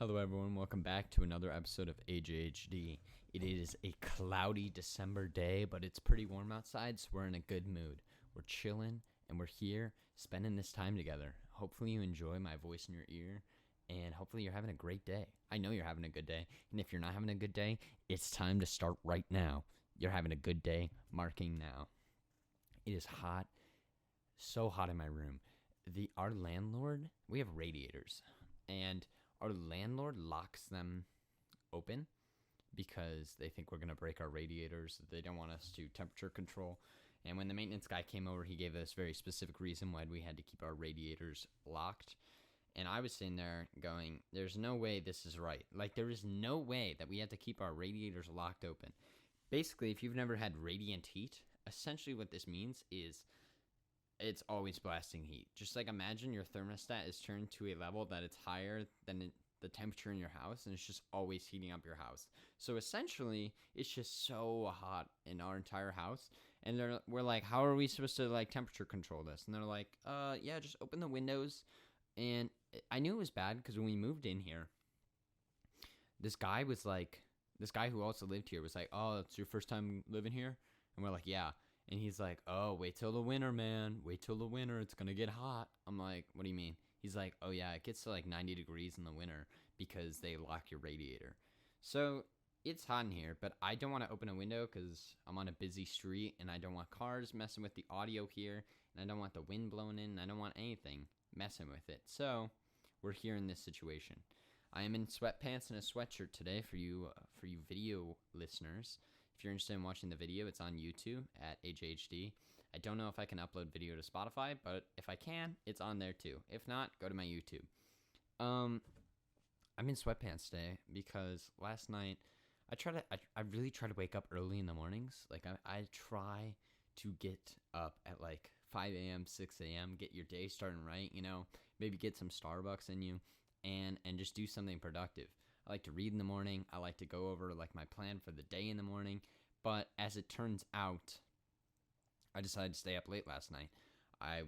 Hello, everyone. Welcome back to another episode of AJHD. It is a cloudy December day, but it's pretty warm outside, so we're in a good mood. We're chilling, and we're here spending this time together. Hopefully, you enjoy my voice in your ear, and hopefully, you're having a great day. I know you're having a good day, and if you're not having a good day, it's time to start right now. You're having a good day, marking now. It is hot, so hot in my room. Our landlord, we have radiators, and our landlord locks them open because they think we're going to break our radiators. They don't want us to temperature control. And when the maintenance guy came over, he gave us very specific reason why we had to keep our radiators locked. And I was sitting there going, there's no way this is right. Like, there is no way that we have to keep our radiators locked open. Basically, if you've never had radiant heat, essentially what this means is it's always blasting heat. Just like imagine your thermostat is turned to a level that it's higher than the temperature in your house, and it's just always heating up your house. So essentially, it's just so hot in our entire house. And we're like, how are we supposed to like temperature control this? And they're like, yeah, just open the windows. And I knew it was bad because when we moved in here, this guy who also lived here was like, oh, it's your first time living here? And we're like, yeah. And he's like, oh, wait till the winter, man. Wait till the winter. It's going to get hot. I'm like, what do you mean? He's like, oh, yeah, it gets to like 90 degrees in the winter because they lock your radiator. So it's hot in here, but I don't want to open a window because I'm on a busy street and I don't want cars messing with the audio here. And I don't want the wind blowing in. And I don't want anything messing with it. So we're here in this situation. I am in sweatpants and a sweatshirt today for you video listeners. If you're interested in watching the video, it's on YouTube at AJHD. I don't know if I can upload video to Spotify, but if I can, it's on there too. If not, go to my YouTube. I'm in sweatpants today because last night I really try to wake up early in the mornings. Like I try to get up at like 5 a.m., 6 a.m., get your day starting right, maybe get some Starbucks in you and just do something productive. I like to read in the morning. I like to go over like my plan for the day in the morning. But as it turns out, I decided to stay up late last night. I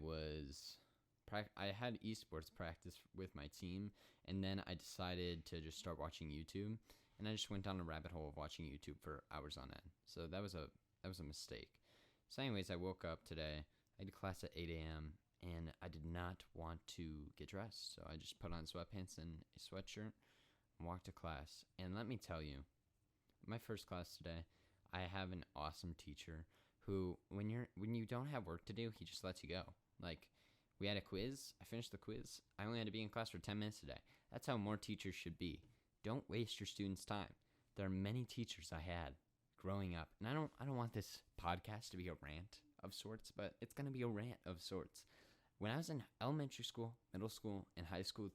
had esports practice with my team, and then I decided to just start watching YouTube, and I just went down a rabbit hole of watching YouTube for hours on end. So that was a mistake. So anyways, I woke up today. I had class at 8 a.m., and I did not want to get dressed. So I just put on sweatpants and a sweatshirt. Walk to class, and let me tell you, my first class today, I have an awesome teacher who, when you don't have work to do, he just lets you go. Like, we had a quiz, I finished the quiz, I only had to be in class for 10 minutes today. That's how more teachers should be. Don't waste your students' time. There are many teachers I had growing up, and I don't want this podcast to be a rant of sorts, but it's going to be a rant of sorts. When I was in elementary school, middle school, and high school,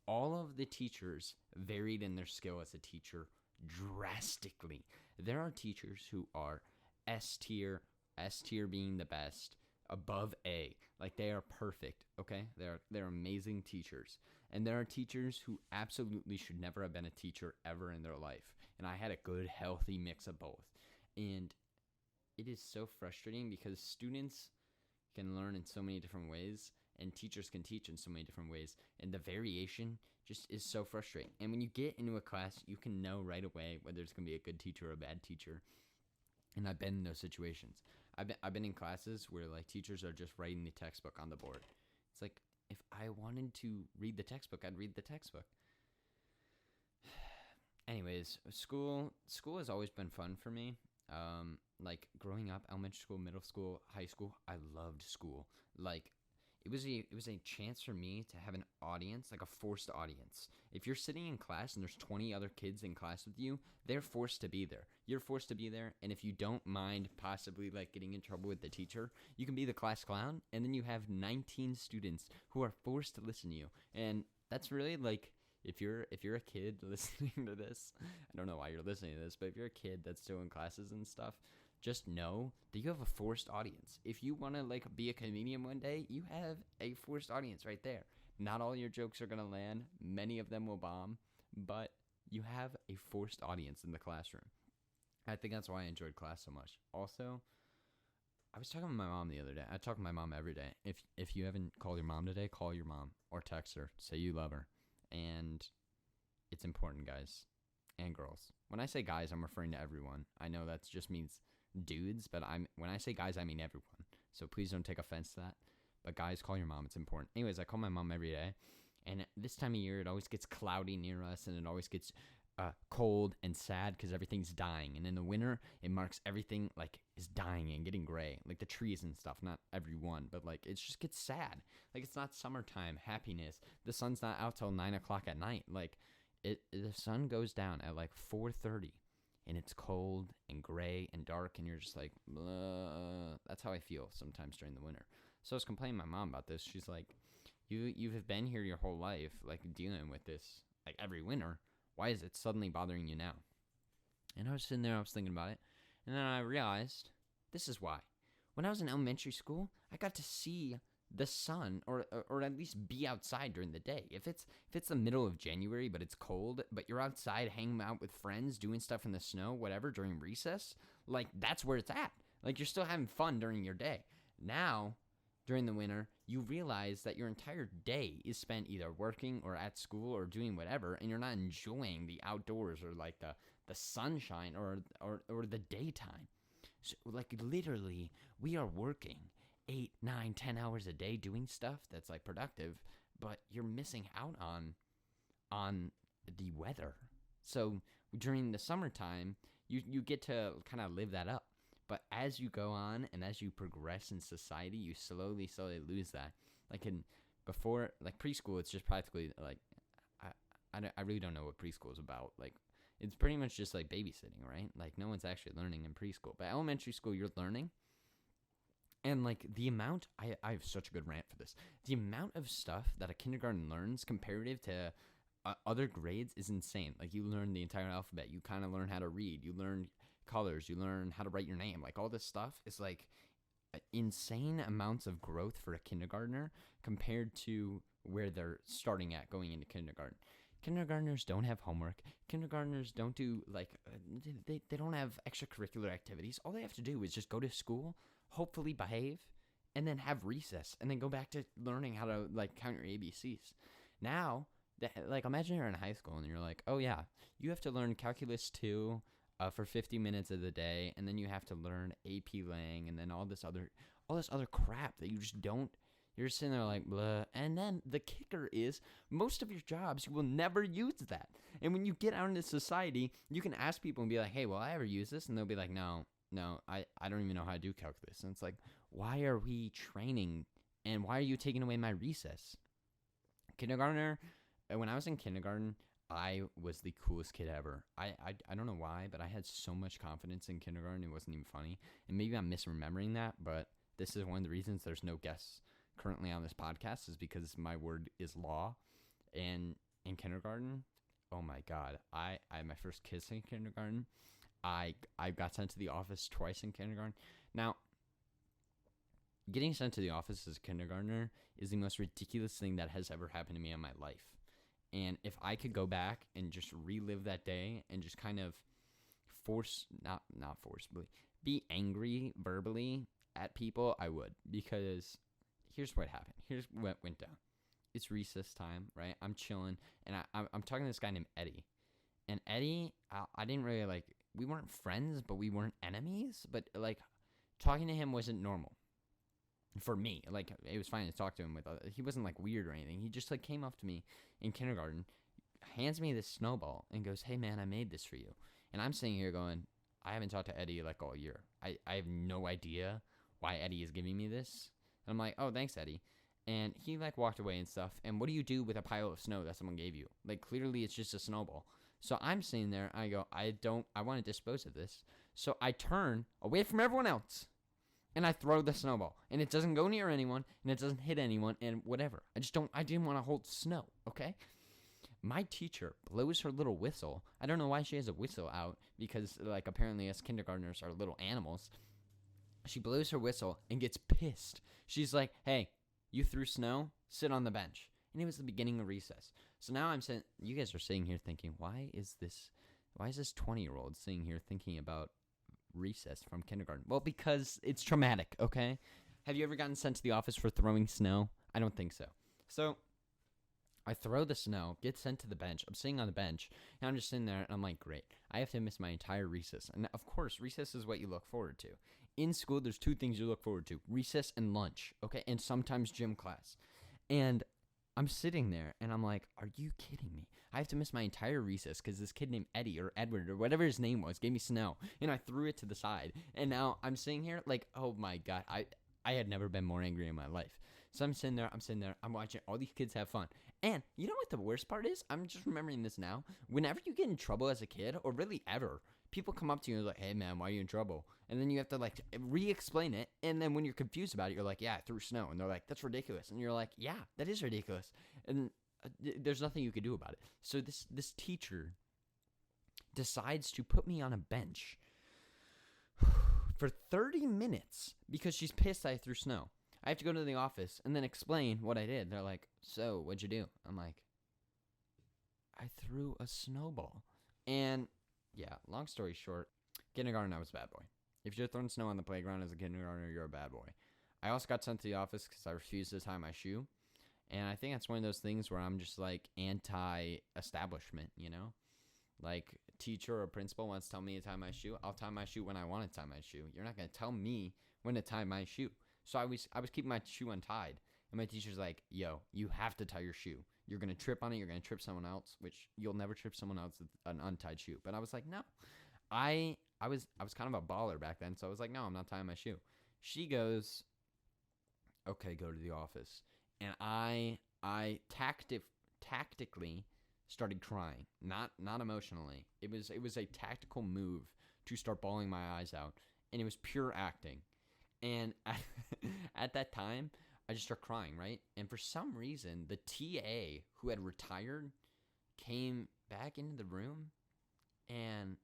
all of the teachers varied in their skill as a teacher drastically. There are teachers who are S tier being the best, above A. Like, they are perfect, okay? They're amazing teachers. And there are teachers who absolutely should never have been a teacher ever in their life. And I had a good, healthy mix of both. And it is so frustrating because students can learn in so many different ways, and teachers can teach in so many different ways, and the variation just is so frustrating. And when you get into a class, you can know right away whether it's going to be a good teacher or a bad teacher. And I've been in those situations. I've been in classes where like teachers are just writing the textbook on the board. It's like, if I wanted to read the textbook, I'd read the textbook. Anyways, school has always been fun for me. Like growing up, elementary school, middle school, high school, I loved school. Like, it was a chance for me to have an audience, like a forced audience. If you're sitting in class and there's 20 other kids in class with you, they're forced to be there. You're forced to be there, and if you don't mind possibly like getting in trouble with the teacher, you can be the class clown, and then you have 19 students who are forced to listen to you. And that's really like, if you're a kid listening to this, I don't know why you're listening to this, but if you're a kid that's still in classes and stuff, just know that you have a forced audience. If you want to like be a comedian one day, you have a forced audience right there. Not all your jokes are going to land. Many of them will bomb, but you have a forced audience in the classroom. I think that's why I enjoyed class so much. Also, I was talking to my mom the other day. I talk to my mom every day. If you haven't called your mom today, call your mom or text her. Say you love her. And it's important, guys and girls. When I say guys, I'm referring to everyone. I know that just means dudes, but when I say guys, I mean everyone. So please don't take offense to that. But guys, call your mom. It's important. Anyways, I call my mom every day. And this time of year, it always gets cloudy near us, and it always gets cold and sad because everything's dying. And in the winter, it marks everything like is dying and getting gray, like the trees and stuff. Not everyone, but like it just gets sad. Like it's not summertime happiness. The sun's not out till 9 o'clock at night. Like the sun goes down at like 4:30, and it's cold and gray and dark, and you're just like, that's how I feel sometimes during the winter. So I was complaining to my mom about this. She's like, you've been here your whole life, like dealing with this like every winter. Why is it suddenly bothering you now? And I was sitting there, I was thinking about it, and then I realized this is why. When I was in elementary school, I got to see the sun, or at least be outside during the day. If it's the middle of January, but it's cold, but you're outside hanging out with friends, doing stuff in the snow, whatever, during recess, like that's where it's at. Like you're still having fun during your day. Now, during the winter, you realize that your entire day is spent either working or at school or doing whatever, and you're not enjoying the outdoors or like the sunshine or the daytime. So, like literally, we are working 8, 9, 10 hours a day doing stuff that's like productive, but you're missing out on the weather. So during the summertime, you get to kind of live that up. But as you go on and as you progress in society, you slowly lose that. Like before preschool, it's just practically like, I really don't know what preschool is about. Like it's pretty much just like babysitting, right? Like no one's actually learning in preschool. But elementary school, you're learning. And like the amount, I have such a good rant for this. The amount of stuff that a kindergarten learns comparative to other grades is insane. Like you learn the entire alphabet. You kind of learn how to read. You learn colors. You learn how to write your name. Like all this stuff is like insane amounts of growth for a kindergartner compared to where they're starting at going into kindergarten. Kindergartners don't have homework. Kindergartners don't do like they don't have extracurricular activities. All they have to do is just go to school, hopefully behave, and then have recess, and then go back to learning how to like count your ABCs. Now, like imagine you're in high school and you're like, oh yeah, you have to learn calculus 2 for 50 minutes of the day, and then you have to learn AP Lang, and then all this other crap that you just don't. You're just sitting there like, blah. And then the kicker is most of your jobs, you will never use that. And when you get out into society, you can ask people and be like, hey, will I ever use this? And they'll be like, no, I don't even know how to do calculus. And it's like, why are we training? And why are you taking away my recess? Kindergartner, when I was in kindergarten, I was the coolest kid ever. I don't know why, but I had so much confidence in kindergarten, it wasn't even funny. And maybe I'm misremembering that, but this is one of the reasons there's no guests currently on this podcast is because my word is law. And in kindergarten, oh my God, I had my first kiss in kindergarten. I got sent to the office twice in kindergarten. Now, getting sent to the office as a kindergartner is the most ridiculous thing that has ever happened to me in my life. And if I could go back and just relive that day and just kind of not forcibly, be angry verbally at people, I would. Because here's what happened. Here's what went down. It's recess time, right? I'm chilling, and I'm talking to this guy named Eddie. And Eddie, I didn't really like, we weren't friends, but we weren't enemies. But like, talking to him wasn't normal. For me, like, it was fine to talk to him with. He wasn't like weird or anything. He just like came up to me in kindergarten, hands me this snowball, and goes, "Hey man, I made this for you." And I'm sitting here going, I haven't talked to Eddie like all year. I have no idea why Eddie is giving me this. And I'm like, "Oh, thanks, Eddie." And he like walked away and stuff. And what do you do with a pile of snow that someone gave you? Like clearly it's just a snowball. So I'm sitting there. I go, I want to dispose of this. So I turn away from everyone else. And I throw the snowball, and it doesn't go near anyone, and it doesn't hit anyone, and whatever. I didn't want to hold snow, okay? My teacher blows her little whistle. I don't know why she has a whistle out, because, like, apparently us kindergartners are little animals. She blows her whistle and gets pissed. She's like, hey, you threw snow? Sit on the bench. And it was the beginning of recess. So now you guys are sitting here thinking, why is this 20-year-old sitting here thinking about recess from kindergarten? Well, because it's traumatic, okay? Have you ever gotten sent to the office for throwing snow? I don't think so. So I throw the snow, get sent to the bench. I'm sitting on the bench, and I'm just sitting there, and I'm like, great. I have to miss my entire recess. And, of course, recess is what you look forward to. In school, there's 2 things you look forward to, recess and lunch, okay, and sometimes gym class. And I'm sitting there, and I'm like, are you kidding me? I have to miss my entire recess because this kid named Eddie or Edward or whatever his name was gave me snow, and I threw it to the side. And now I'm sitting here like, oh, my God, I had never been more angry in my life. So I'm sitting there, I'm watching all these kids have fun. And you know what the worst part is? I'm just remembering this now. Whenever you get in trouble as a kid, or really ever, people come up to you and like, hey man, why are you in trouble? And then you have to like re-explain it. And then when you're confused about it, you're like, yeah, I threw snow. And they're like, that's ridiculous. And you're like, yeah, that is ridiculous. And there's nothing you could do about it. So this teacher decides to put me on a bench for 30 minutes because she's pissed I threw snow. I have to go to the office and then explain what I did. They're like, so what'd you do? I'm like, I threw a snowball. And yeah, long story short, kindergarten, I was a bad boy. If you're throwing snow on the playground as a kindergartner, you're a bad boy. I also got sent to the office because I refused to tie my shoe. And I think that's one of those things where I'm just like anti-establishment, you know? Like teacher or principal wants to tell me to tie my shoe. I'll tie my shoe when I want to tie my shoe. You're not going to tell me when to tie my shoe. So I was keeping my shoe untied. And my teacher's like, yo, you have to tie your shoe. You're going to trip on it. You're going to trip someone else, which you'll never trip someone else with an untied shoe. But I was like, no. I was kind of a baller back then. So I was like, no, I'm not tying my shoe. She goes, okay, go to the office. And I tactically started crying, not emotionally. It was a tactical move to start bawling my eyes out. And it was pure acting. And at that time, I just started crying, right? And for some reason, the TA who had retired came back into the room and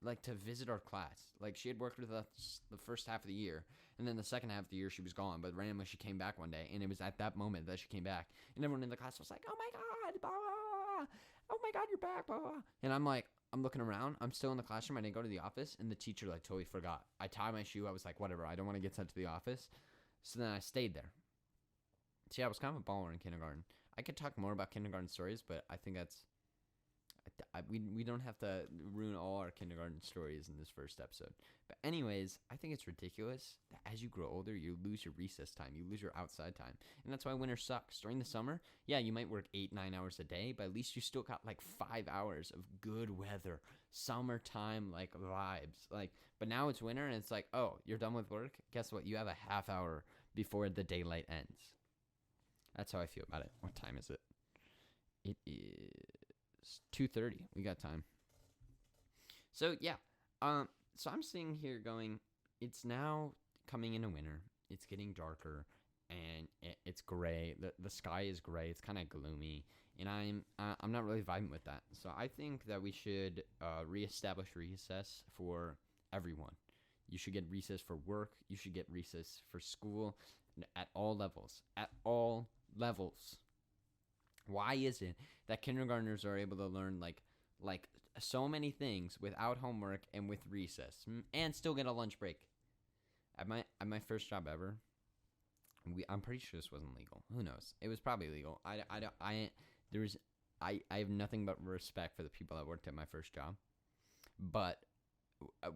like to visit our class. Like she had worked with us the first half of the year, and then the second half of the year she was gone. But randomly she came back one day, and it was at that moment that she came back, and everyone in the class was like, "Oh my God, blah, blah, blah. Oh my God, you're back!" Blah, blah. And I'm like, I'm looking around. I'm still in the classroom. I didn't go to the office, and the teacher like totally forgot. I tied my shoe. I was like, whatever. I don't want to get sent to the office. So then I stayed there. See, I was kind of a baller in kindergarten. I could talk more about kindergarten stories, but I think that's we don't have to ruin all our kindergarten stories in this first episode. But anyways, I think it's ridiculous that as you grow older, you lose your recess time. You lose your outside time. And that's why winter sucks. During the summer, yeah, you might work 8-9 hours a day, but at least you still got like 5 hours of good weather, summertime like vibes. Like, but now it's winter and it's like, oh, you're done with work? Guess what? You have a half hour before the daylight ends. That's how I feel about it. What time is it? It is 2:30. We got time. So yeah, so I'm sitting here going, it's now coming into winter. It's getting darker, and it's gray. The sky is gray. It's kind of gloomy, and I'm not really vibing with that. So I think that we should reestablish recess for everyone. You should get recess for work. You should get recess for school, at all levels. At all levels. Why is it that kindergartners are able to learn like so many things without homework and with recess and still get a lunch break? At my first job ever, I'm pretty sure this wasn't legal. Who knows? It was probably legal. I have nothing but respect for the people that worked at my first job, but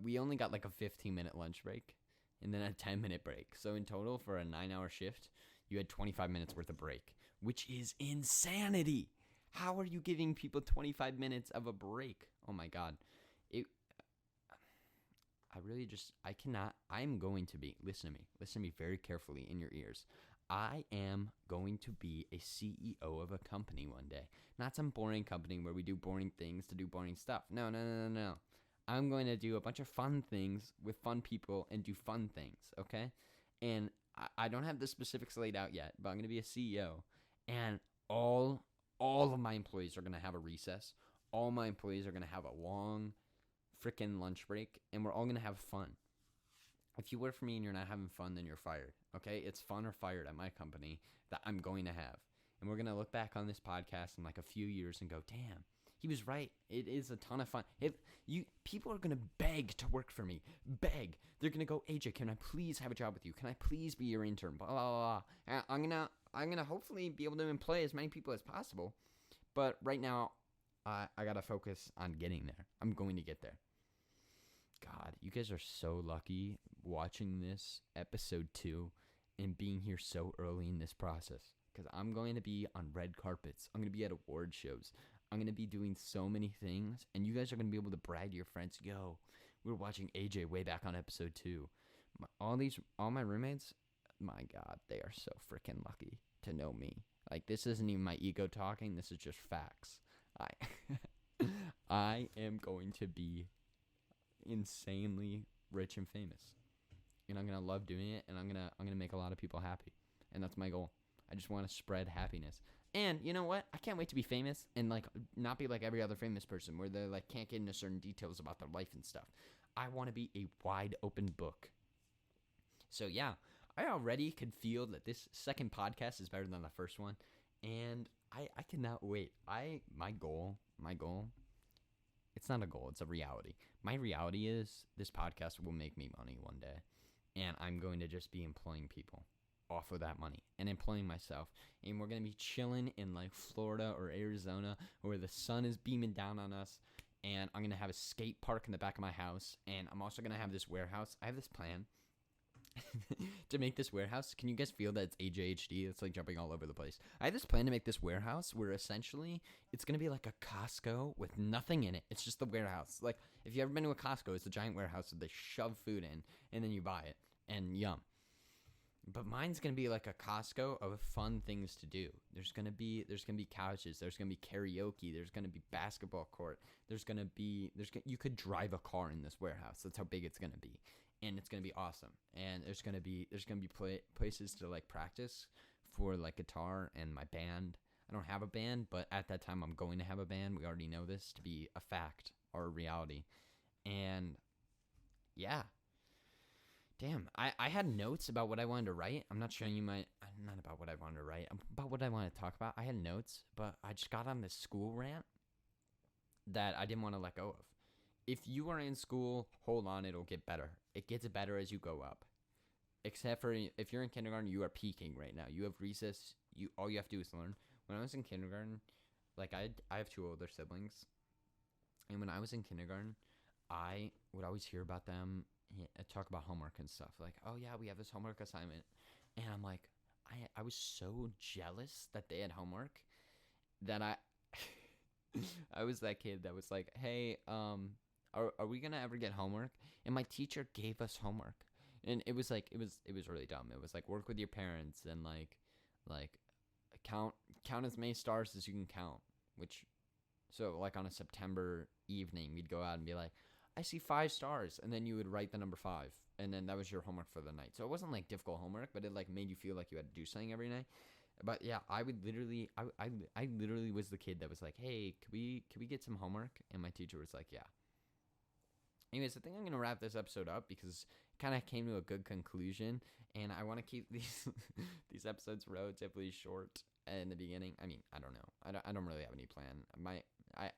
we only got like a 15-minute lunch break and then a 10-minute break. So in total for a 9-hour shift, you had 25 minutes worth of break, which is insanity. How are you giving people 25 minutes of a break? Oh my God. I'm going to be, listen to me very carefully in your ears. I am going to be a CEO of a company one day. Not some boring company where we do boring things to do boring stuff. No. I'm going to do a bunch of fun things with fun people and do fun things, okay? And I don't have the specifics laid out yet, but I'm going to be a CEO, and all of my employees are going to have a recess. All my employees are going to have a long freaking lunch break, and we're all going to have fun. If you work for me and you're not having fun, then you're fired, okay? It's fun or fired at my company that I'm going to have. And we're going to look back on this podcast in like a few years and go, damn, he was right. It is a ton of fun. People are going to beg to work for me. Beg. They're going to go, AJ, can I please have a job with you? Can I please be your intern? Blah, blah, blah. I'm going to I'm going to hopefully be able to employ as many people as possible. But right now, I got to focus on getting there. I'm going to get there. God, you guys are so lucky watching this episode 2 and being here so early in this process. Because I'm going to be on red carpets. I'm going to be at award shows. I'm going to be doing so many things. And you guys are going to be able to brag to your friends. Yo, we were watching AJ way back on episode 2. All my roommates, my God, they are so freaking lucky to know me. Like, this isn't even my ego talking. This is just facts. I am going to be insanely rich and famous. And I'm going to love doing it. And I'm going to make a lot of people happy. And that's my goal. I just want to spread happiness. And you know what? I can't wait to be famous and like not be like every other famous person where they like can't get into certain details about their life and stuff. I want to be a wide open book. So yeah, I already could feel that this second podcast is better than the first one. And I cannot wait. My goal, it's not a goal, it's a reality. My reality is this podcast will make me money one day. And I'm going to just be employing people off of that money and employing myself. And we're going to be chilling in like Florida or Arizona where the sun is beaming down on us. And I'm going to have a skate park in the back of my house. And I'm also going to have this warehouse. I have this plan to make this warehouse. Can you guys feel that it's AJHD? It's like jumping all over the place. I have this plan to make this warehouse where essentially it's going to be like a Costco with nothing in it. It's just the warehouse. Like if you've ever been to a Costco, it's a giant warehouse that they shove food in and then you buy it and yum. But mine's going to be like a Costco of fun things to do. There's going to be couches, there's going to be karaoke, there's going to be basketball court. You could drive a car in this warehouse. That's how big it's going to be. And it's going to be awesome. And there's going to be places to like practice for like guitar and my band. I don't have a band, but at that time I'm going to have a band. We already know this to be a fact or a reality. And yeah. Damn, I had notes about what I wanted to write. I'm not showing you not about what I wanted to write. About what I wanted to talk about. I had notes, but I just got on this school rant that I didn't want to let go of. If you are in school, hold on, it'll get better. It gets better as you go up. Except for if you're in kindergarten, you are peaking right now. You have recess. All you have to do is learn. When I was in kindergarten, like I have 2 older siblings. And when I was in kindergarten, I would always hear about them talk about homework and stuff. Like, oh yeah, we have this homework assignment. And I'm like, I was so jealous that they had homework that I was that kid that was like, hey, are we gonna ever get homework? And my teacher gave us homework. And it was really dumb. It was like, work with your parents and like count as many stars as you can count. So like on a September evening, we'd go out and be like, I see 5 stars, and then you would write the number 5, and then that was your homework for the night. So it wasn't like difficult homework, but it like made you feel like you had to do something every night. But yeah, I literally was the kid that was like, hey, could we get some homework? And my teacher was like, yeah. Anyways, I think I'm gonna wrap this episode up because it kind of came to a good conclusion, and I want to keep these episodes relatively short in the beginning. I mean, I don't know. I don't really have any plan.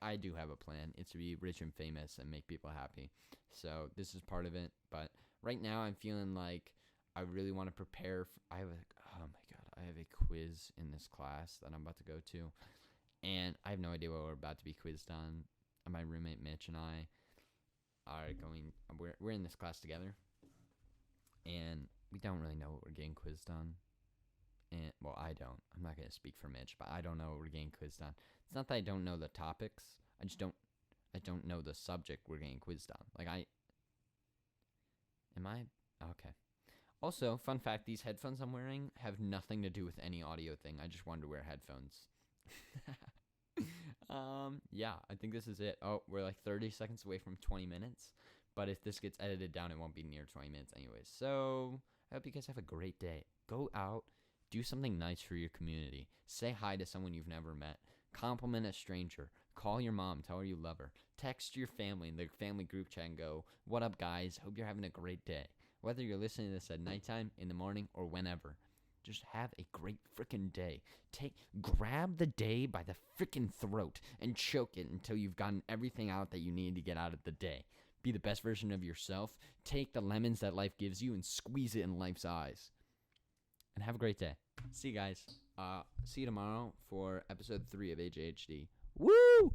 I do have a plan. It's to be rich and famous and make people happy. So this is part of it. But right now I'm feeling like I really want to prepare. Oh my God, I have a quiz in this class that I'm about to go to. And I have no idea what we're about to be quizzed on. My roommate Mitch and I are we're in this class together. And we don't really know what we're getting quizzed on. And well, I don't. I'm not going to speak for Mitch, but I don't know what we're getting quizzed on. It's not that I don't know the topics. I don't know the subject we're getting quizzed on. Like okay. Also, fun fact, these headphones I'm wearing have nothing to do with any audio thing. I just wanted to wear headphones. Yeah, I think this is it. Oh, we're like 30 seconds away from 20 minutes. But if this gets edited down, it won't be near 20 minutes anyways. So, I hope you guys have a great day. Go out. Do something nice for your community. Say hi to someone you've never met. Compliment a stranger. Call your mom. Tell her you love her. Text your family in their family group chat and go, what up, guys? Hope you're having a great day. Whether you're listening to this at nighttime, in the morning, or whenever. Just have a great freaking day. Grab the day by the freaking throat and choke it until you've gotten everything out that you need to get out of the day. Be the best version of yourself. Take the lemons that life gives you and squeeze it in life's eyes. And have a great day. See you guys. See you tomorrow for episode 3 of AJHD. Woo!